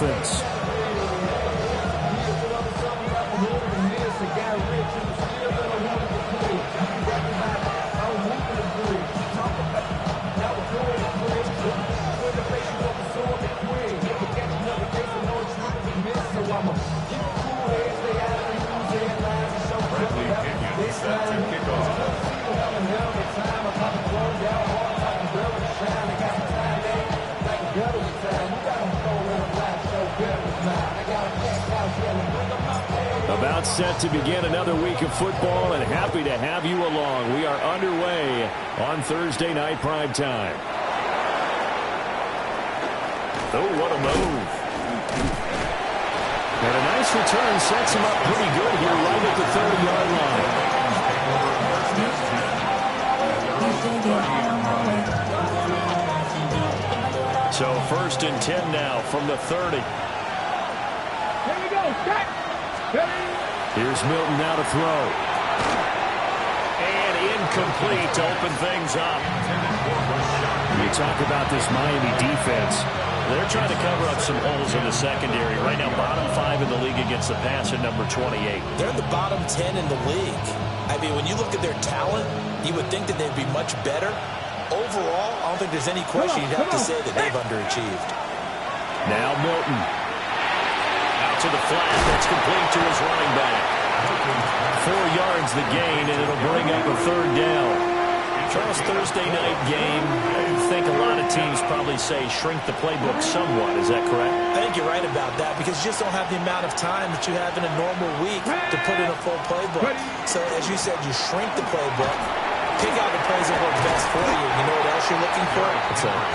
Dolphins. About set to begin another week of football, and happy to have you along. We are underway on Thursday night primetime. Oh, what a move. And a nice return sets him up pretty good here right at the 30-yard line. So 1st and 10 now from the 30. Here we go. Set. Here's Milton now to throw. And incomplete to open things up. You talk about this Miami defense. They're trying to cover up some holes in the secondary. Right now, bottom 5 in the league against the pass at number 28. They're the bottom 10 in the league. I mean, when you look at their talent, you would think that they'd be much better. Overall, I don't think there's any question you'd have to say that they've underachieved. Now Milton. Out to the flat. That's complete to his running back. 4 yards the gain, and it'll bring up a 3rd down. Charles, Thursday night game, I think a lot of teams probably say shrink the playbook somewhat. Is that correct? I think you're right about that because you just don't have the amount of time that you have in a normal week to put in a full playbook. So, as you said, you shrink the playbook, pick out the plays that work best for you. You know what else you're looking for?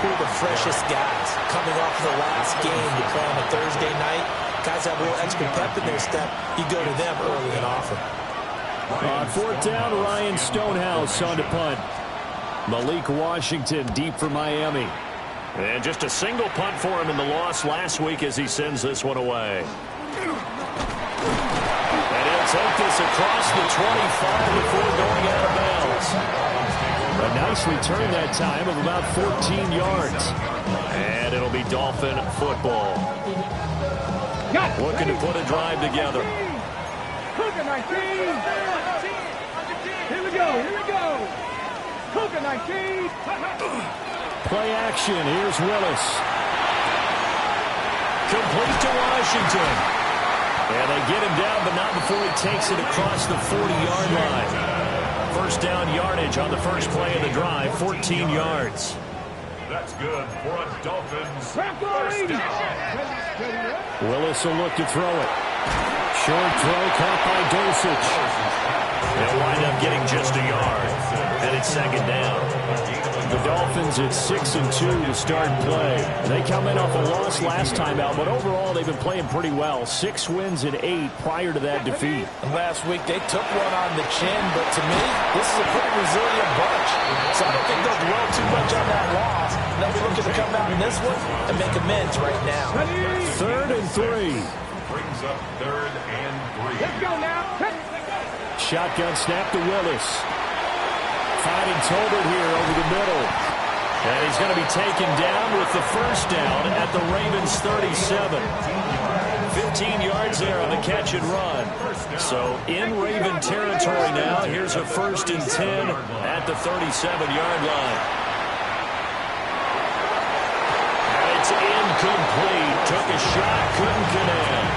Who are the freshest guys coming off the last game to play on a Thursday night? Guys have a little extra pep in their step. You go to them early and often. On 4th down, Ryan Stonehouse on to punt. Malik Washington deep for Miami. And just a single punt for him in the loss last week as he sends this one away. And he'll take this across the 25 before going out of bounds. A nice return that time of about 14 yards. And it'll be Dolphin football. Looking to put a drive together. Here we go. Here we go. Cougar 19. Play action. Here's Willis. Complete to Washington. And they get him down, but not before he takes it across the 40-yard line. 1st down yardage on the first play of the drive, 14 yards. That's good for a Dolphins 1st down. Willis will look to throw it. Short throw caught by Dulcich. They'll wind up getting just a yard. And it's 2nd down. The Dolphins at 6-2 to start play. They come in off a loss last time out, but overall they've been playing pretty well. 6 wins and 8 prior to that defeat. And last week they took one on the chin, but to me, this is a pretty resilient bunch. So I don't think they'll dwell too much on that loss. They'll be looking to come out in this one and make amends right now. 3rd and 3. Brings up 3rd and 3. Let's go now. Shotgun snap to Willis. Finding Tolbert here over the middle. And he's going to be taken down with the 1st down at the Ravens 37. 15 yards there on the catch and run. So in Raven territory now. Here's a 1st and 10 at the 37-yard line. And it's incomplete. Took a shot, couldn't connect.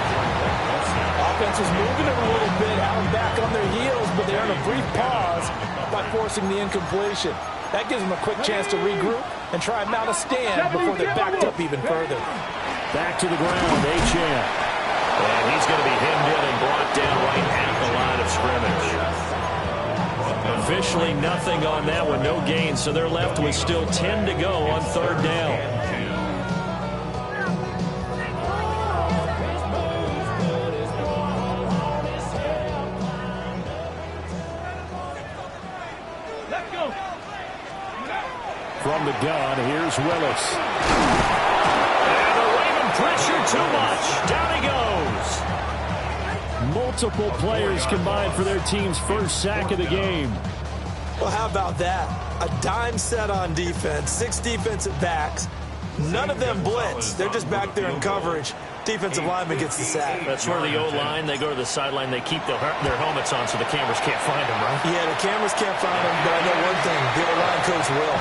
Offense was moving it a little bit out back on their heels, but they earned a brief pause by forcing the incompletion. That gives them a quick chance to regroup and try and mount a stand before they're backed up even further. Back to the ground, Achane. And he's going to be hemmed in and brought down right at the line of scrimmage. Officially nothing on that one, no gain, so they're left with still 10 to go on 3rd down. From the gun, here's Willis. And the Raven pressure too much. Down he goes. Multiple players combined for their team's 1st sack of the game. Well, how about that? A dime set on defense, 6 defensive backs. None of them blitz. They're just back there in coverage. Defensive lineman gets the sack. That's where the O-line, they go to the sideline, they keep their helmets on so the cameras can't find them, right? Yeah, the cameras can't find them, but I know one thing, the O-line coach will.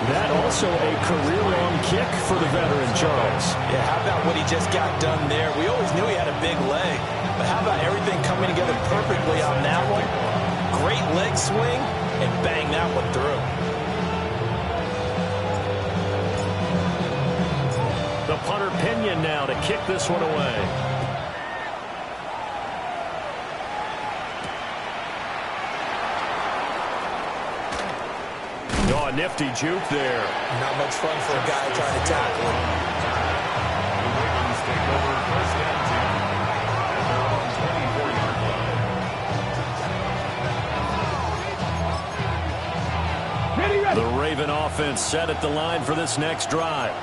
That also a career-long kick for the veteran, Charles. Yeah, how about what he just got done there? We always knew he had a big leg, but how about everything coming together perfectly on that one? Great leg swing, and bang that one through. The punter Pinion now to kick this one away. Oh, a nifty juke there. Not much fun for a guy trying to tackle him. The Ravens take over first and 10 at their own 24-yard line. The Raven offense set at the line for this next drive.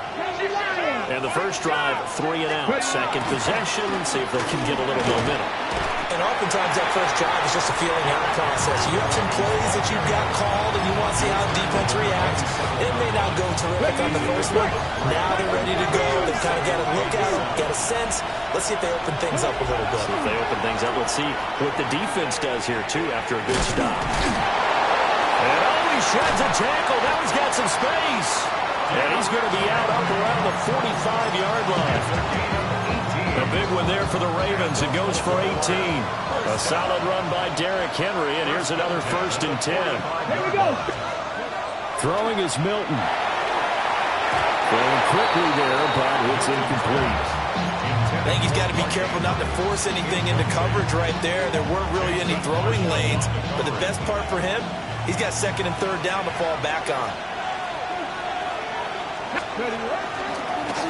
And the first drive, 3 and out. Second possession, see if they can get a little momentum. And oftentimes that first drive is just a feeling out process. You have some plays that you've got called and you want to see how defense reacts. It may not go terrific on the first one. Now they're ready to go. They've kind of got a look at them, got a sense. Let's see if they open things up a little bit. If they open things up, let's see what the defense does here, too, after a good stop. And he sheds a tackle. Now he's got some space. And he's going to be out up around the 45-yard line. A big one there for the Ravens. It goes for 18. A solid run by Derrick Henry, and here's another first and 10. Here we go. Throwing is Milton. Throwing quickly there, but it's incomplete. I think he's got to be careful not to force anything into coverage right there. There weren't really any throwing lanes, but the best part for him, he's got second and third down to fall back on.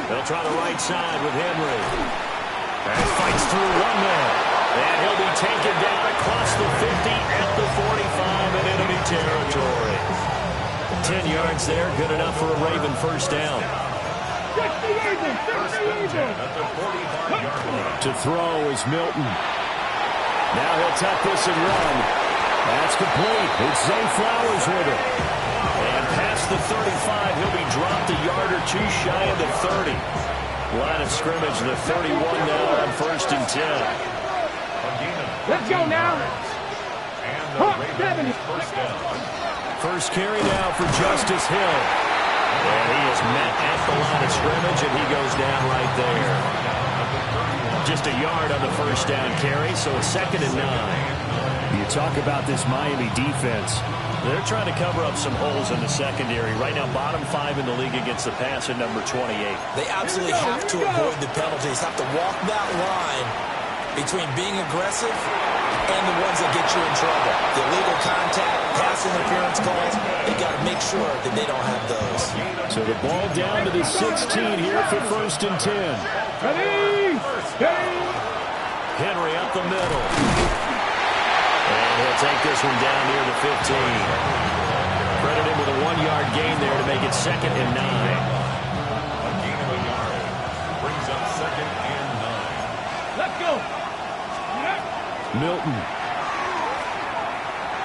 They'll try the right side with Henry. And fights through one man. And he'll be taken down across the 50 at the 45 in enemy territory. 10 yards there, good enough for a Raven first down. To throw is Milton. Now he'll tuck this and run. That's complete. It's Zay Flowers with it. And past the 35, he'll be dropped a yard or two shy of the 30. Line of scrimmage, the 31 now on first and 10. Let's go now. First carry now for Justice Hill. And he is met at the line of scrimmage, and he goes down right there. Just a yard on the first down carry, so it's second and 9. You talk about this Miami defense. They're trying to cover up some holes in the secondary. Right now, bottom 5 in the league against the pass at number 28. They absolutely have to avoid the penalties, have to walk that line between being aggressive and the ones that get you in trouble. The illegal contact, pass interference calls, they got to make sure that they don't have those. So the ball down to the 16 here for first and 10. Henry up the middle. And he'll take this one down near the 15. Credit him with a 1-yard gain there to make it second and 9. A gain of a yard brings up second and 9. Let's go. Milton.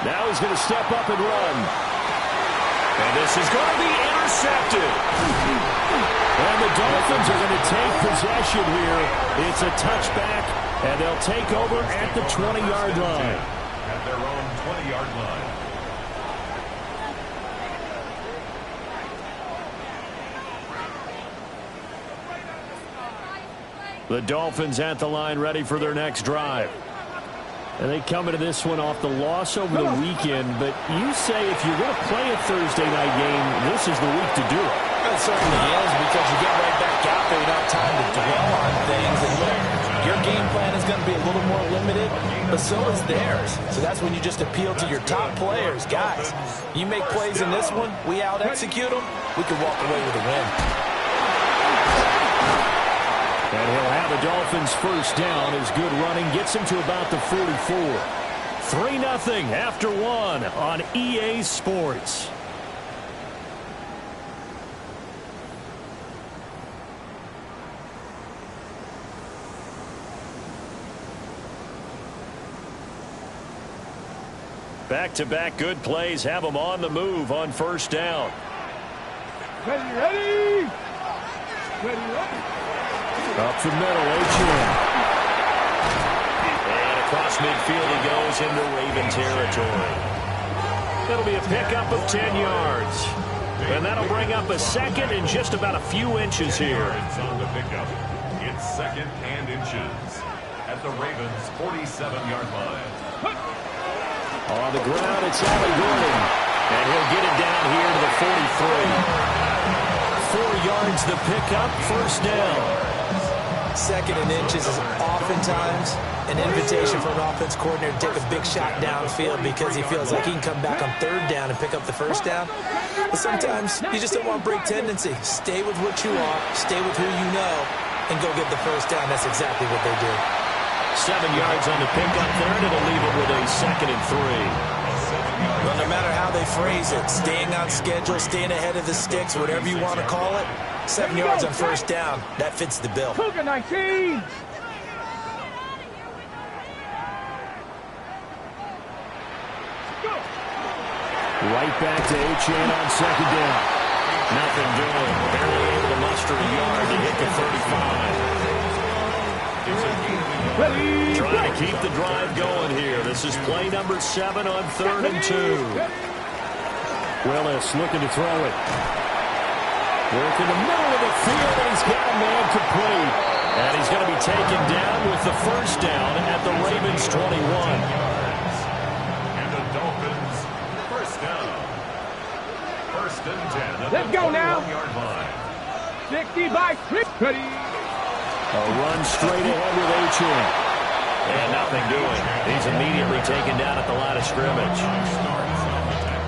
Now he's going to step up and run. And this is going to be intercepted. And the Dolphins are going to take possession here. It's a touchback, and they'll take over at the 20-yard line. At their own 20-yard line. The Dolphins at the line ready for their next drive. And they come into this one off the loss over the weekend, but you say if you're going to play a Thursday night game, this is the week to do it. It certainly is, because you get right back out there, you don't have time to dwell on things. And look, your game plan is going to be a little more limited, but so is theirs. So that's when you just appeal to your top players. Guys, you make plays in this one, we out-execute them, we can walk away with a win. And he'll have the Dolphins first down as good running gets him to about the 44. 3-0 after 1 on EA Sports. Back-to-back good plays have them on the move on first down. Ready. Up the middle, Etienne. And across midfield he goes into Raven territory. That'll be a pickup of 10 yards. And that'll bring up a second and just about a few inches here. It's on the pickup. It's second and inches at the Ravens' 47-yard line. On the ground, it's Ali Gordon. And he'll get it down here to the 43. 4 yards the pickup, first down. Second and inches is oftentimes an invitation for an offense coordinator to take a big shot downfield because he feels like he can come back on third down and pick up the first down. But sometimes you just don't want to break tendency. Stay with what you are, stay with who you know, and go get the first down. That's exactly what they did. 7 yards on the pickup there, and it'll leave it with a second and 3. Well, no matter how they phrase it, staying on schedule, staying ahead of the sticks, whatever you want to call it, 7 yards on first down, that fits the bill. Cougar 19. Right back to Etienne on second down. Nothing doing. Barely able to muster a yard to hit the 35. Trying to keep the drive going here. This is play number 7 on 3rd and 2. Willis looking to throw it. Work in the middle of the field, and he's got a man complete. And he's going to be taken down with the first down at the Ravens 21. And the Dolphins, first down. First and 10 at Let's the go now. 21-yard line. 60 by 3. Ready. A run straight ahead with Etienne. And nothing doing. He's immediately taken down at the line of scrimmage.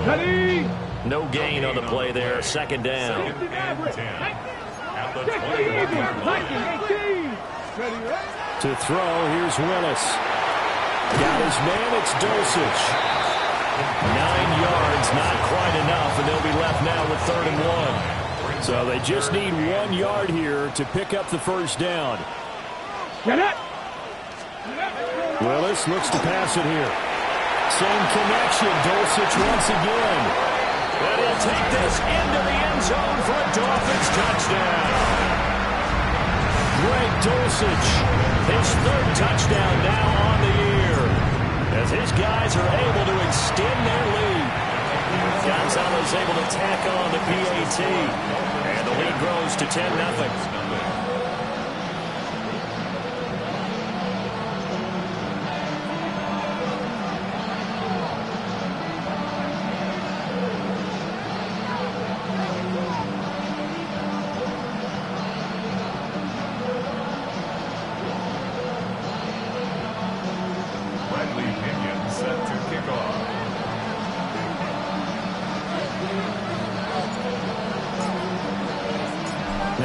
Ready. No gain on the play there. Second down. Second and 10 at the 60 21-yard line. 18. Ready. To throw, here's Willis. Got his man, it's Dulcich. 9 yards, not quite enough, and they'll be left now with 3rd and 1. So they just need 1 yard here to pick up the first down. Get it. Willis looks to pass it here. Same connection, Dulcich once again. And he'll take this into the end zone for a Dolphins touchdown. Greg Dulcich, His 3rd touchdown now on the year, as his guys are able to extend their lead. Gonzalez able to tack on the PAT, and the lead grows to 10-0. Bradley Pinion set to kick off.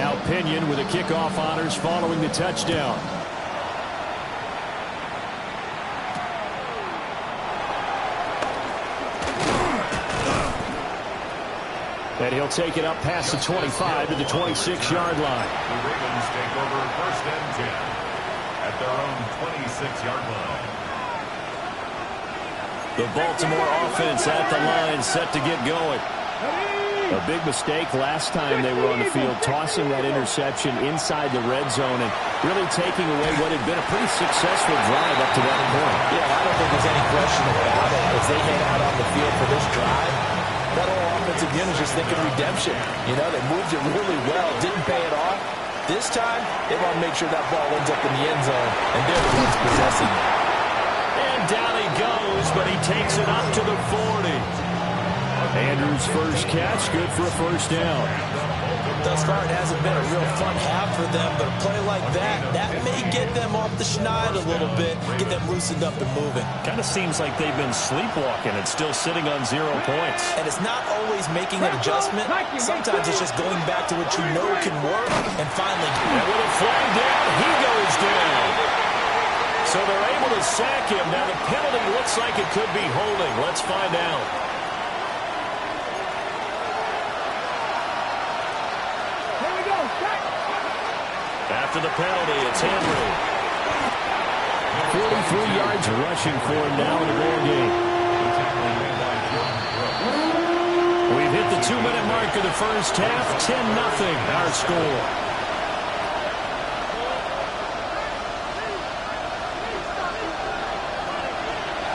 now Pinion with the kickoff honors following the touchdown. And he'll take it up past the 25 to the 26-yard line. The Ravens take over first and 10 at their own 26-yard line. The Baltimore offense at the line, set to get going. A big mistake last time they were on the field, tossing that interception inside the red zone and really taking away what had been a pretty successful drive up to that point. Yeah, I don't think there's any question about it. As they head out on the field for this drive, that whole offensive unit is just thinking redemption. You know, they moved it really well, didn't pay it off. This time, they want to make sure that ball ends up in the end zone, and they're the ones possessing it. And down he goes, but he takes it up to the 40. Andrews' first catch, good for a first down. Thus far, it hasn't been a real fun half for them, but a play like that may get them off the schneid a little bit, get them loosened up and moving. Kind of seems like they've been sleepwalking and still sitting on 0 points. And it's not always making an adjustment. Sometimes it's just going back to what you know can work and finally. And with a flag down, he goes down. So they're able to sack him. Now the penalty looks like it could be holding. Let's find out. After the penalty, it's Henry. 43 yards rushing for him now in the ball game. We've hit the 2-minute mark of the first half. 10-0 our score.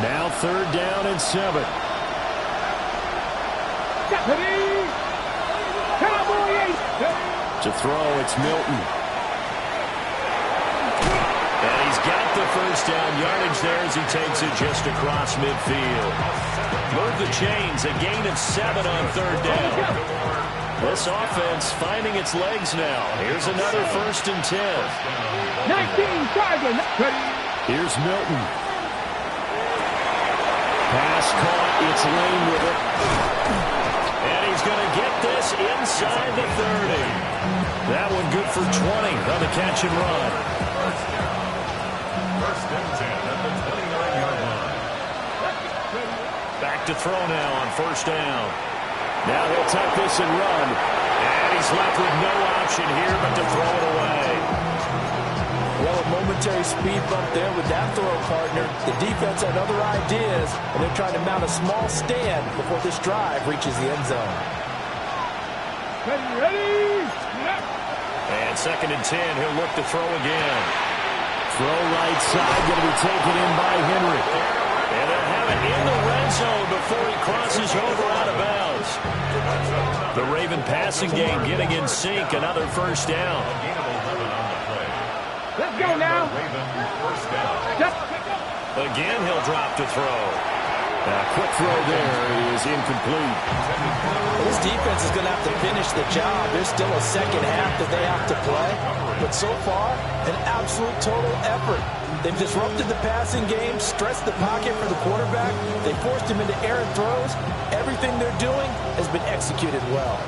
Now 3rd down and 7. To throw, it's Milton. And he's got the first down yardage there as he takes it just across midfield. Move the chains, a gain of 7 on 3rd down. This offense finding its legs now. Here's another 1st and 10. 19 Here's Milton. Pass caught, it's Lane with it. And he's going to get this inside the 30. That one good for 20 on the catch and run. 1st and 10 at the 29-yard line. Back to throw now on 1st down. Now he'll take this and run. And he's left with no option here but to throw it away. Well, a momentary speed bump there with that throw partner. The defense had other ideas, and they're trying to mount a small stand before this drive reaches the end zone. Ready? And 2nd and 10, he'll look to throw again. Throw right side, going to be taken in by Henry. And they'll have it in the red zone before he crosses over out of bounds. The Raven passing game getting in sync, another 1st down. Let's go now. Again, he'll drop to throw. Quick throw there is incomplete. Well, this defense is going to have to finish the job. There's still a second half that they have to play. But so far, an absolute total effort. They've disrupted the passing game, stretched the pocket for the quarterback. They forced him into errant throws. Everything they're doing has been executed well.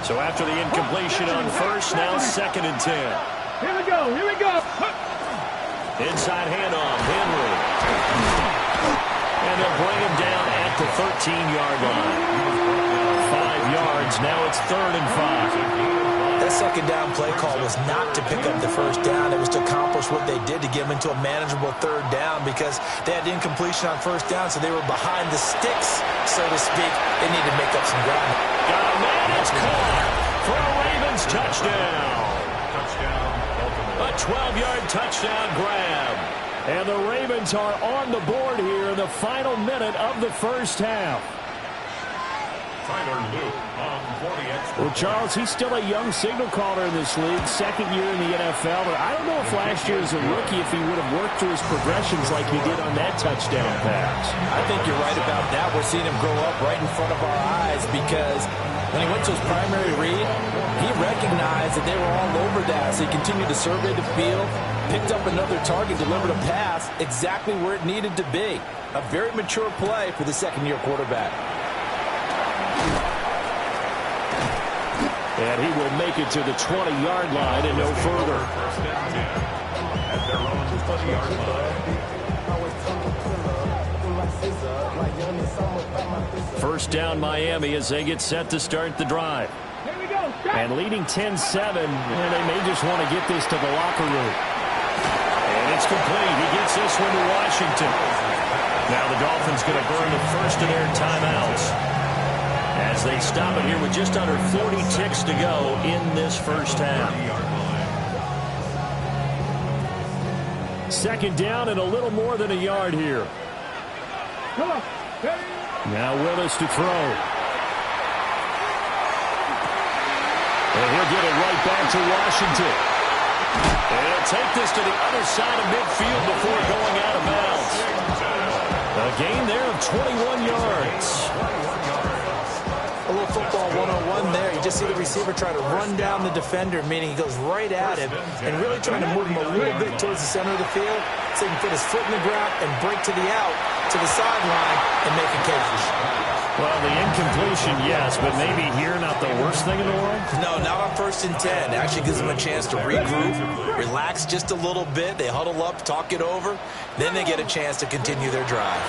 So after the incompletion on 1st, now 2nd and 10. Here we go. Here we go. Inside handoff, Henry. And they'll bring him down at the 13-yard line. 5 yards, now it's 3rd and 5. That 2nd down play call was not to pick up the 1st down. It was to accomplish what they did to get them into a manageable 3rd down because they had incompletion on 1st down, so they were behind the sticks, so to speak. They need to make up some ground. Got a man, it's caught for a Ravens touchdown. A 12-yard touchdown grab. And the Ravens are on the board here in the final minute of the first half. Well, Charles, he's still a young signal caller in this league, 2nd year in the NFL. But I don't know if last year as a rookie, if he would have worked through his progressions like he did on that touchdown pass. I think you're right about that. We're seeing him grow up right in front of our eyes because when he went to his primary read, he recognized that they were all over that. So he continued to survey the field, picked up another target, delivered a pass exactly where it needed to be. A very mature play for the 2nd-year quarterback. And he will make it to the 20-yard line and no further. 1st and 10 at their own 20-yard line. 1st down Miami as they get set to start the drive. Here we go. And leading 10-7, and they may just want to get this to the locker room. And it's complete. He gets this one to Washington. Now the Dolphins going to burn the first of their timeouts as they stop it here with just under 40 ticks to go in this first half. 2nd down and a little more than a yard here. Come on. Now Willis to throw. And he'll get it right back to Washington. And he'll take this to the other side of midfield before going out of bounds. A gain there of 21 yards. A little football 101 there. You just see the receiver try to run down the defender, meaning he goes right at him and really trying to move him a little bit towards the center of the field so he can put his foot in the ground and break to the out, to the sideline, and make a catch. Well, the incompletion, yes, but maybe here not the worst thing in the world? No, not on 1st and 10. It actually gives them a chance to regroup, relax just a little bit. They huddle up, talk it over. Then they get a chance to continue their drive.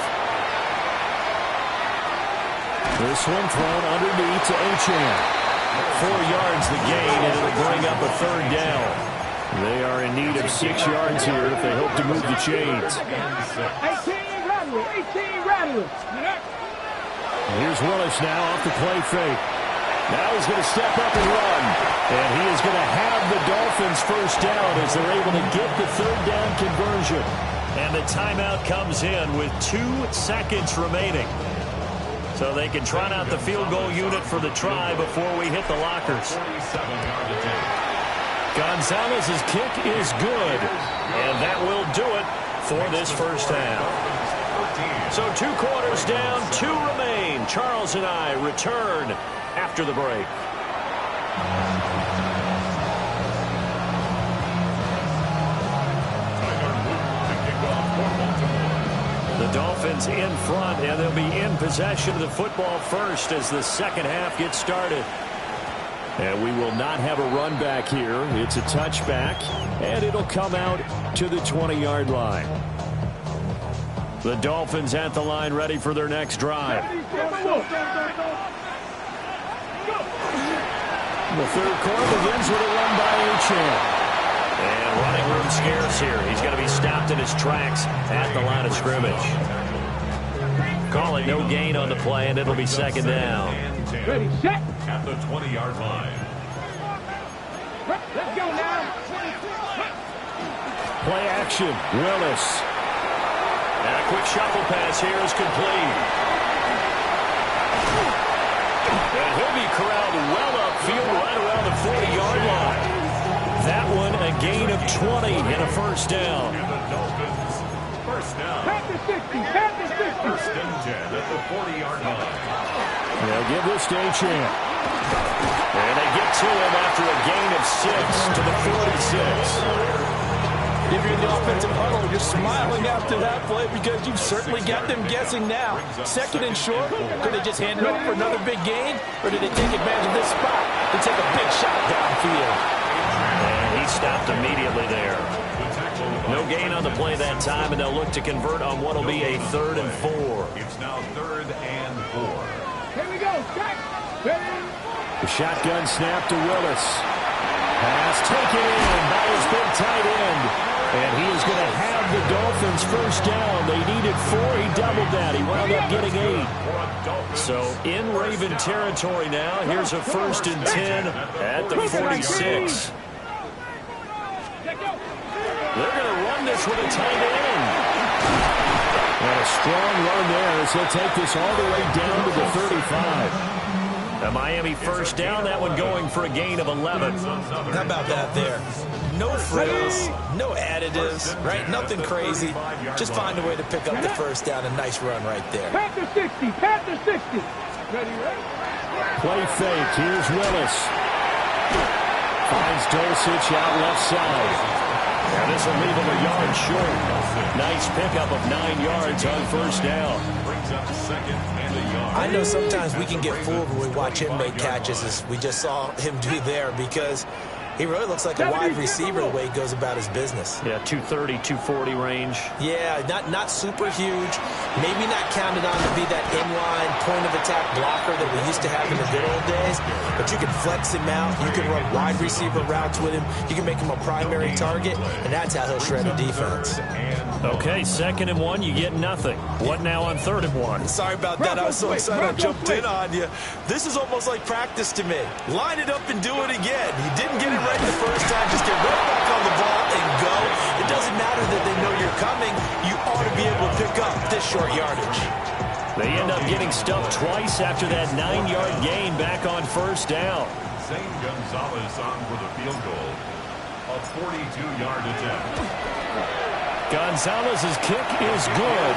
This one thrown underneath to Achane. 4 yards the gain, and it'll bring up a 3rd down. They are in need of 6 yards here if they hope to move the chains. 18 rattlers. 18 rattlers. Here's Willis now off the play fake. Now he's going to step up and run. And he is going to have the Dolphins first down as they're able to get the third down conversion. And the timeout comes in with 2 seconds remaining. So they can trot out the field goal unit for the try before we hit the lockers. Gonzalez's kick is good. And that will do it for this first half. So 2 quarters down, 2 remain. Charles and I return after the break. The Dolphins in front, and they'll be in possession of the football first as the second half gets started. And we will not have a run back here. It's a touchback, and it'll come out to the 20-yard line. The Dolphins at the line ready for their next drive. The third quarter begins with a run by Achane. And running room scarce here. He's going to be stopped in his tracks at the line of scrimmage. Call it no gain on the play, and it'll be second down. Ready, set. At the 20-yard line. Let's go now. Play action. Willis. And a quick shuffle pass here is complete. And he'll be corralled well upfield right around the 40-yard line. That one a gain of 20 and a first down. And the Dolphins first down. Pat the 60. Pat the 60. First and 10 at the 40-yard line. They'll give this to Achane. And they get to him after a gain of 6 to the 46. If you're in the offensive huddle, you're smiling after that play because you've certainly got them guessing now. Second and short, could they just hand it off for another big gain, or did they take advantage of this spot to take a big shot downfield? And he stopped immediately there. No gain on the play that time, and they'll look to convert on what will be a 3rd and 4. It's now 3rd and 4. Here we go. Set. Ready. The shotgun snap to Willis. Pass taken in by his big tight end. And he is going to have the Dolphins first down. They needed 4. He doubled that. He wound up getting 8. So in Raven territory now. Here's a 1st and 10 at the 46. They're going to run this with a tight end. And a strong run there as he'll take this all the way down to the 35. A Miami first down, that one going for a gain of 11. How about that there? No frills, no additives, right? Nothing crazy. Just find a way to pick up the first down. A nice run right there. Pat the 60. Pat the 60. Ready, ready. Play fake. Here's Willis. Finds Dulcich out left side. And this will leave him a yard short. Nice pickup of 9 yards on first down. Brings up 2nd and a yard. I know sometimes we can get fooled when we watch him make catches, as we just saw him do there, because he really looks like a wide receiver the way he goes about his business. Yeah, 230, 240 range. Yeah, not super huge. Maybe not counted on to be that inline point-of-attack blocker that we used to have in the good old days, but you can flex him out. You can run wide receiver routes with him. You can make him a primary target, and that's how he'll shred a defense. Okay, 2nd and 1, you get nothing. What now on 3rd and 1? Sorry about that. I was so excited I jumped in on you. This is almost like practice to me. Line it up and do it again. You didn't get it right the first time. Just get right back on the ball and go. It doesn't matter that they know you're coming. You ought to be able to pick up this short yardage. They end up getting stuffed twice after that 9-yard gain back on first down. Zane Gonzalez on for the field goal. A 42-yard attempt. Gonzalez's kick is good.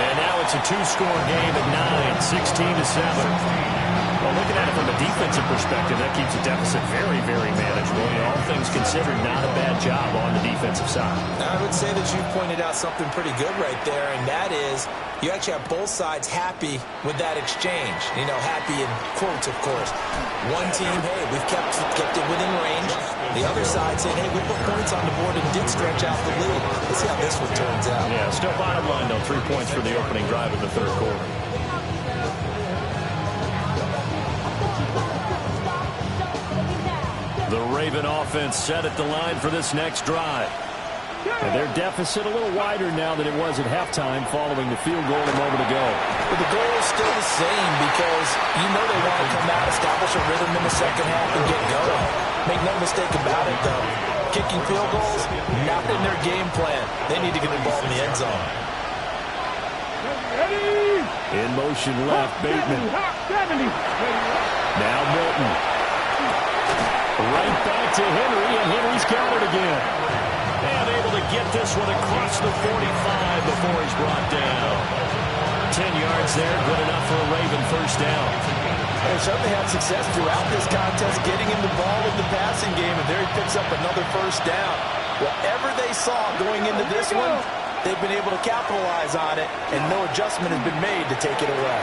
And now it's a 2-score game at 9, 16-7. Well, looking at it from a defensive perspective, that keeps the deficit very, very manageable. And all things considered, not a bad job on the defensive side. I would say that you pointed out something pretty good right there, and that is you actually have both sides happy with that exchange. You know, happy in quotes, of course. One team, hey, we've kept it within range. The other side saying, hey, we put points on the board and did stretch out the lead. Let's see how this one turns out. Yeah, still bottom line, though, 3 points for the opening drive of the 3rd quarter. The Raven offense set at the line for this next drive. And their deficit a little wider now than it was at halftime following the field goal a moment ago. But the goal is still the same because you know they want to come out, establish a rhythm in the second half, and get going. Make no mistake about it, though. Kicking field goals, not in their game plan. They need to get the ball in the end zone. In motion left, Bateman. Now Milton. Right back to Henry, and Henry's got it again. And able to get this one across the 45 before he's brought down. 10 yards there, good enough for a Raven first down. They certainly had success throughout this contest, getting him the ball in the passing game, and there he picks up another first down. Whatever they saw going into this one, they've been able to capitalize on it, and no adjustment has been made to take it away.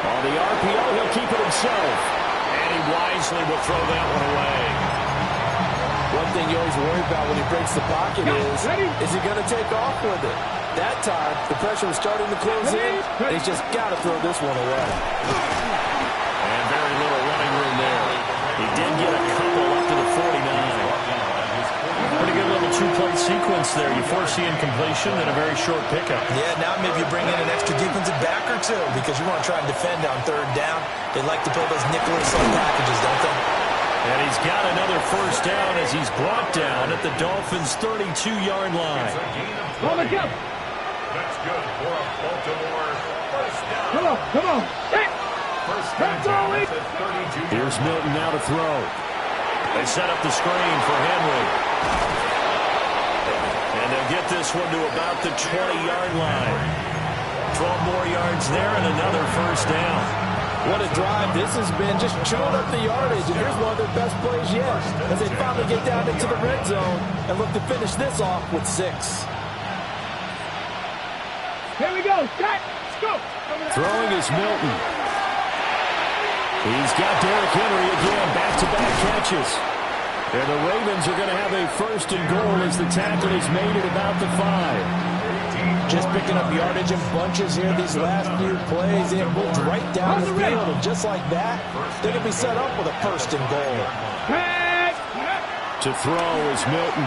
On the RPO, he'll keep it himself. And he wisely will throw that one away. One thing you always worry about when he breaks the pocket is he going to take off with it? That time, the pressure was starting to close in, and he's just got to throw this one away. And very little running room there. He did get a couple up to the 49. Pretty good little two-play sequence there. You foresee incompletion and a very short pickup. Yeah, now maybe you bring in an extra defensive back or two because you want to try and defend on third down. They like to play those nickel inside packages, don't they? And he's got another first down as he's brought down at the Dolphins' 32-yard line. That's good for a Baltimore first down. Come on. First down at 32. Here's Milton now to throw. They set up the screen for Henry. And they'll get this one to about the 20-yard line. 12 more yards there and another first down. What a drive this has been, just chewing up the yardage, and here's one of their best plays yet as they finally get down into the red zone and look to finish this off with 6. Here we go. Let's go. Throwing is Milton. He's got Derrick Henry again, back-to-back catches. And the Ravens are going to have a first and goal as the tackle is made at about the 5. Just picking up yardage in bunches here these last few plays. They have moved right down the field, and just like that, they're going to be set up with a first and goal. To throw is Milton.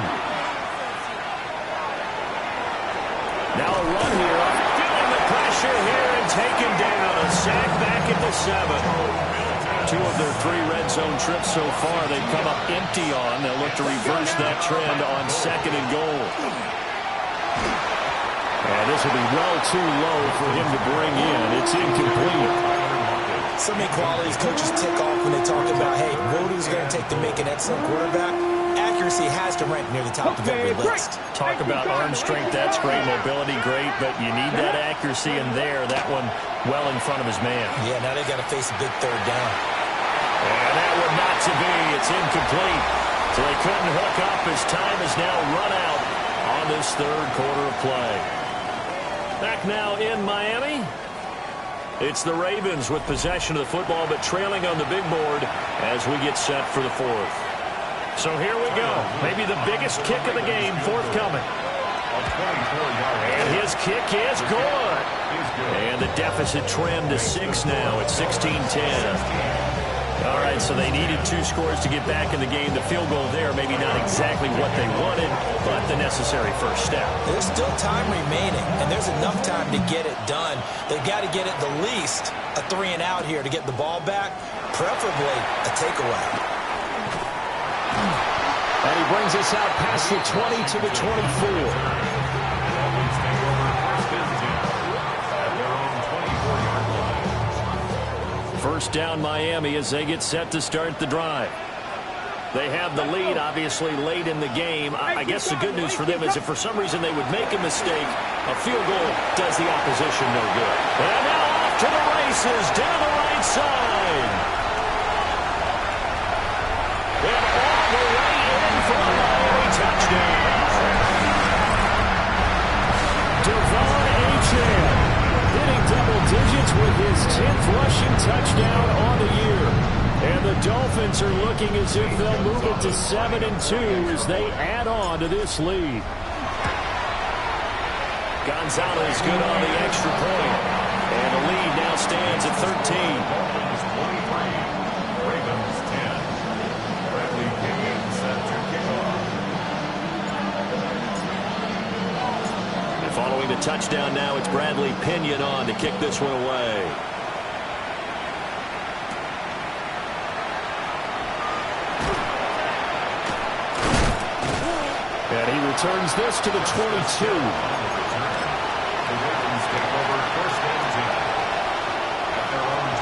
Now a run here. Feeling the pressure here and taken down. A sack back at the 7. 2 of their 3 red zone trips so far they've come up empty on. They'll look to reverse that trend on second and goal. And this will be well too low for him to bring in. It's incomplete. So many qualities coaches tick off when they talk about, hey, what is going to take to make an excellent quarterback? Accuracy has to rank near the top of every list. Talk about arm strength, that's great. Mobility, great. But you need that accuracy in there. That one well in front of his man. Yeah, now they got to face a big third down. And that one not to be. It's incomplete. So they couldn't hook up as time is now run out on this third quarter of play. Back now in Miami. It's the Ravens with possession of the football, but trailing on the big board as we get set for the 4th. So here we go. Maybe the biggest kick of the game forthcoming. And his kick is good. And the deficit trimmed to 6 now at 16-10. All right, so they needed 2 scores to get back in the game. The field goal there, maybe not exactly what they wanted, but the necessary first step. There's still time remaining, and there's enough time to get it done. They've got to get at the least a 3 and out here to get the ball back, preferably a takeaway. And he brings us out past the 20 to the 24. First down Miami as they get set to start the drive. They have the lead, obviously, late in the game. I guess the good news for them is if for some reason they would make a mistake, a field goal does the opposition no good. And now off to the races down the right side. And all the way in for a Miami touchdown. Devon Achane hitting double digits with his 10th rushing touchdown on the year. And the Dolphins are looking as if they'll move it to 7-2 as they add on to this lead. Gonzalez good on the extra point. And the lead now stands at 13. Ravens 10. Bradley Pinion set to kick off. Following the touchdown now, it's Bradley Pinion on to kick this one away. And he returns this to the 22.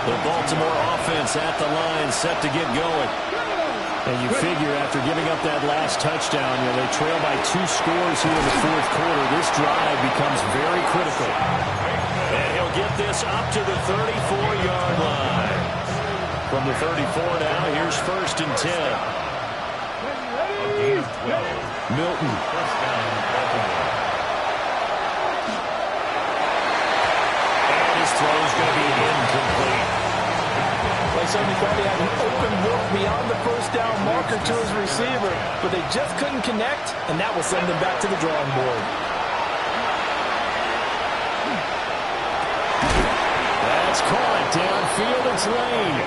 The Baltimore offense at the line, set to get going. And you figure after giving up that last touchdown, they trail by 2 scores here in the fourth quarter. This drive becomes very critical. And he'll get this up to the 34-yard line. From the 34 now, here's 1st and 10. A gain of 12. Milton. First down, Baltimore. And his throw is going to be incomplete. They certainly thought he had an open look beyond the first down marker to his receiver, but they just couldn't connect, and that will send them back to the drawing board. That's caught downfield. It's Lane.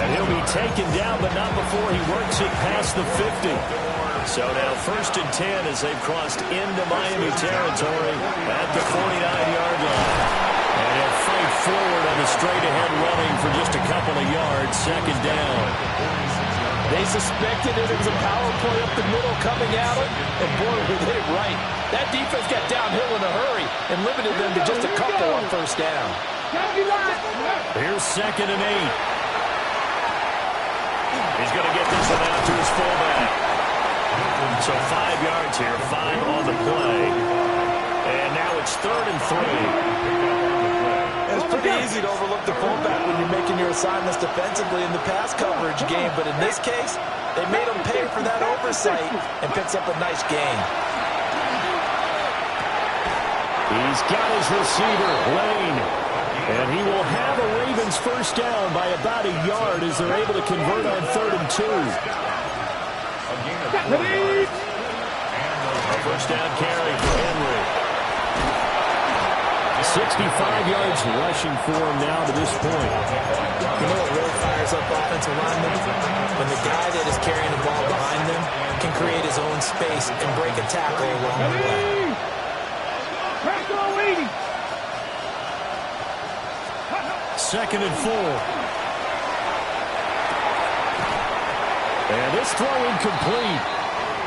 And he'll be taken down, but not before he works it past the 50. So now 1st and 10 as they've crossed into Miami territory at the 49-yard line. And he'll fight forward on the straight-ahead running for just a couple of yards. 2nd down. They suspected it was a power play up the middle coming at them, and boy, were they right. That defense got downhill in a hurry and limited them to just a couple on 1st down. Here's 2nd and 8. He's going to get this one out to his fullback. So 5 yards here, 5 on the play. And now it's 3rd and 3. It's pretty easy to overlook the fullback when you're making your assignments defensively in the pass coverage game, but in this case, they made him pay for that oversight and picks up a nice gain. He's got his receiver, Lane. And he will have a Ravens 1st down by about a yard as they're able to convert on 3rd and 2. A 1st down carry for Henry. 65 yards rushing for him now to this point. You know what really fires up offensive linemen? When the guy that is carrying the ball behind them can create his own space and break a tackle along the way. 2nd and 4. And this throw incomplete.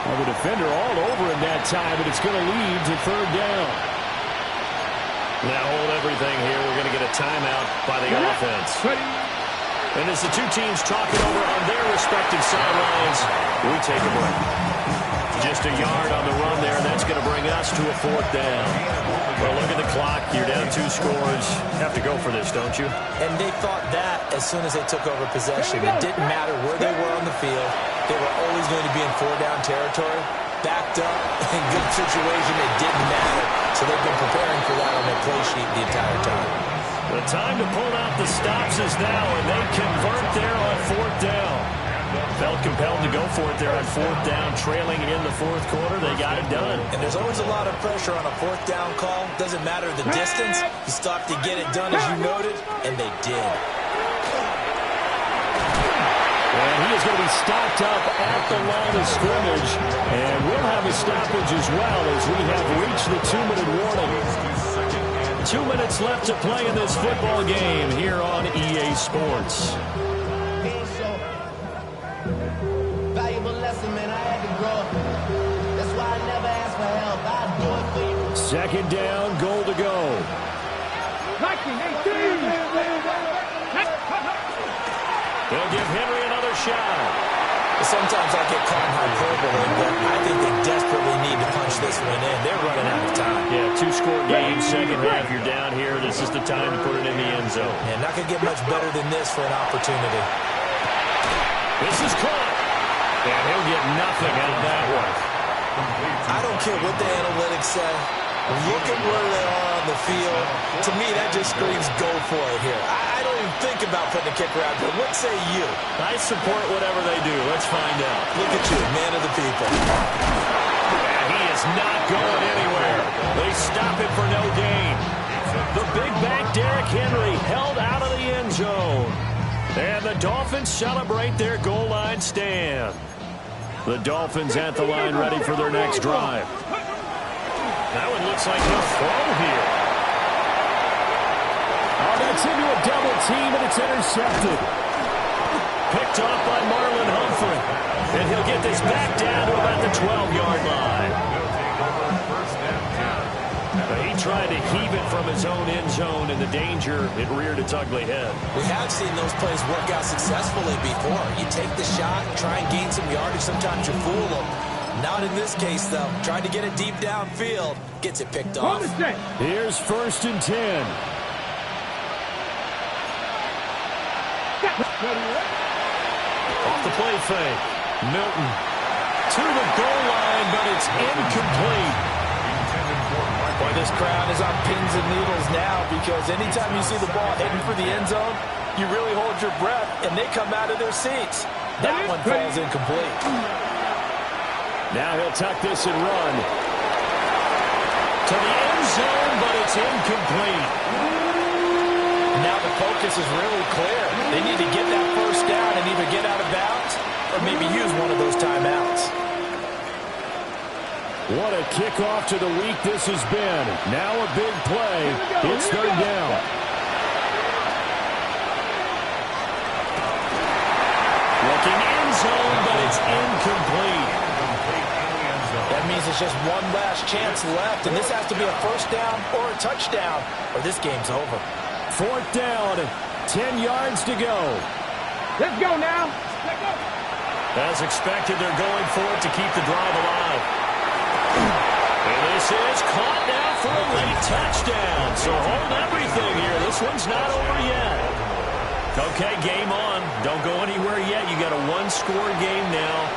Well, the defender all over him that time, but it's going to lead to 3rd down. Now hold everything here. We're going to get a timeout by the offense. And as the two teams talk it over on their respective sidelines, we take a break. Just a yard on the run there, and that's going to bring us to a 4th down. Well, look at the clock. You're down 2 scores. Have to go for this, don't you? And they thought that as soon as they took over possession. It didn't matter where they were on the field. They were always going to be in 4-down territory. Backed up, in good situation, it didn't matter. So they've been preparing for that on their play sheet the entire time. The time to pull out the stops is now, and they convert there on 4th down. Felt compelled to go for it there on 4th down, trailing in the 4th quarter. They got it done. And there's always a lot of pressure on a 4th down call. Doesn't matter the distance. You stop to get it done, as you noted, and they did. And he is going to be stopped up at the line of scrimmage. And we'll have a stoppage as well as we have reached the 2-minute warning. 2 minutes left to play in this football game here on EA Sports. Valuable lesson, man. I had to grow. That's why I never ask for help. I'll do it for you. 2nd down, goal to go. They'll give Henry another shot. Sometimes I get caught in hyperbole, but I think they desperately need to punch this one in. They're running out of time. Yeah, 2-score game, 2nd half. You're down here. This is the time to put it in the end zone. And not going to get much better than this for an opportunity. This is caught. And he'll get nothing out of that one. I don't care what the analytics say. Look at where they are on the field. To me, that just screams go for it here. I don't even think about putting a kicker out there. What say you? I support whatever they do. Let's find out. Look at you, man of the people. And he is not going anywhere. They stop it for no gain. The big back Derrick Henry held out of the end zone. And the Dolphins celebrate their goal line stand. The Dolphins at the line ready for their next drive. That one looks like he'll throw here. Oh, that's into a double team, and it's intercepted. Picked off by Marlon Humphrey. And he'll get this back down to about the 12-yard line. He tried to heave it from his own end zone, and the danger, it reared its ugly head. We have seen those plays work out successfully before. You take the shot, try and gain some yardage. Sometimes you fool them. Not in this case, though. Trying to get it deep downfield. Gets it picked off. Here's 1st and 10. Off the play fake. Milton to the goal line, but it's incomplete. Boy, this crowd is on pins and needles now because anytime you see the ball heading for the end zone, you really hold your breath, and they come out of their seats. That one falls incomplete. Now he'll tuck this and run. To the end zone, but it's incomplete. Now the focus is really clear. They need to get that first down and either get out of bounds or maybe use one of those timeouts. What a kickoff to the week this has been. Now a big play. It's 3rd down. Looking end zone, but it's incomplete. That means it's just one last chance left, and this has to be a first down or a touchdown, or this game's over. 4th down, 10 yards to go. Let's go now. Let's go. As expected, they're going for it to keep the drive alive. And this is caught now for a late touchdown. So hold everything here. This one's not over yet. Okay, game on. Don't go anywhere yet. You got a one-score game now.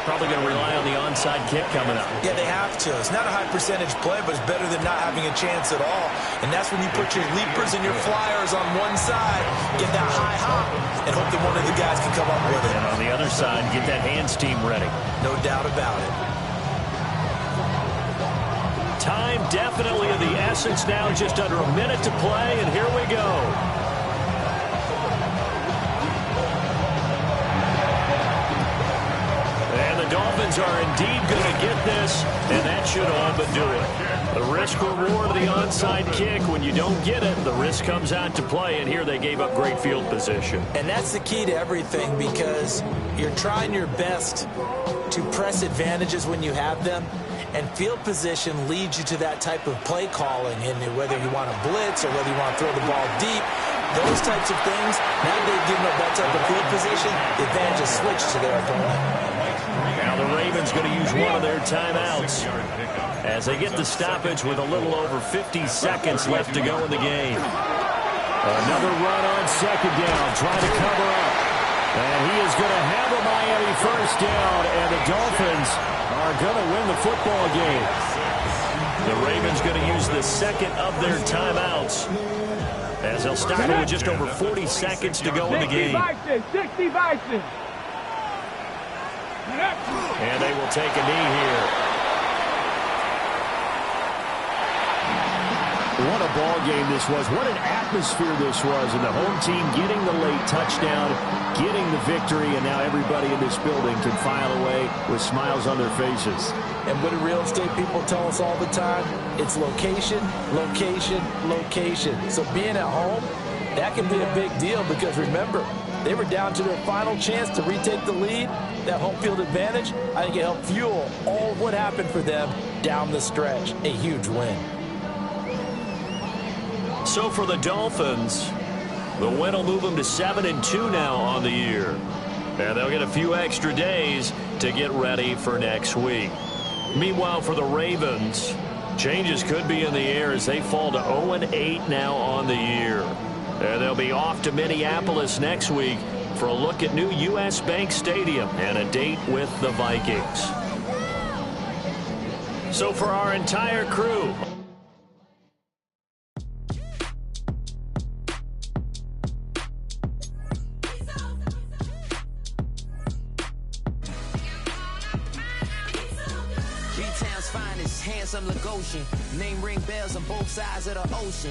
Probably going to rely on the onside kick coming up. Yeah, they have to. It's not a high-percentage play, but it's better than not having a chance at all. And that's when you put your leapers and your flyers on one side, get that high hop, and hope that one of the guys can come up with it. And on the other side, get that hands team ready. No doubt about it. Time definitely of the essence now. Just under a minute to play, and here we go. Dolphins are indeed going to get this, and that should all but do it. The risk-reward of the onside kick, when you don't get it, the risk comes out to play, and here they gave up great field position. And that's the key to everything because you're trying your best to press advantages when you have them, and field position leads you to that type of play calling, and whether you want to blitz or whether you want to throw the ball deep, those types of things, now they've given up that type of field position, the advantage is switched to their opponent. Now the Ravens going to use one of their timeouts as they get the stoppage with a little over 50 seconds left to go in the game. Another run on 2nd down, trying to cover up. And he is going to have a Miami first down, and the Dolphins are going to win the football game. The Ravens going to use the second of their timeouts as they'll stop it with just over 40 seconds to go in the game. 60 Bison. And they will take a knee here. What a ball game this was. What an atmosphere this was. And the home team getting the late touchdown, getting the victory, and now everybody in this building can file away with smiles on their faces. And what do real estate people tell us all the time? It's location, location, location. So being at home, that can be a big deal because remember, they were down to their final chance to retake the lead. That home field advantage, I think it helped fuel all of what happened for them down the stretch. A huge win. So for the Dolphins, the win will move them to 7-2 now on the year. And they'll get a few extra days to get ready for next week. Meanwhile, for the Ravens, changes could be in the air as they fall to 0-8 now on the year. And they'll be off to Minneapolis next week for a look at new U.S. Bank Stadium and a date with the Vikings. So for our entire crew, Handsome Lagosian. Name ring bells on both sides of the ocean.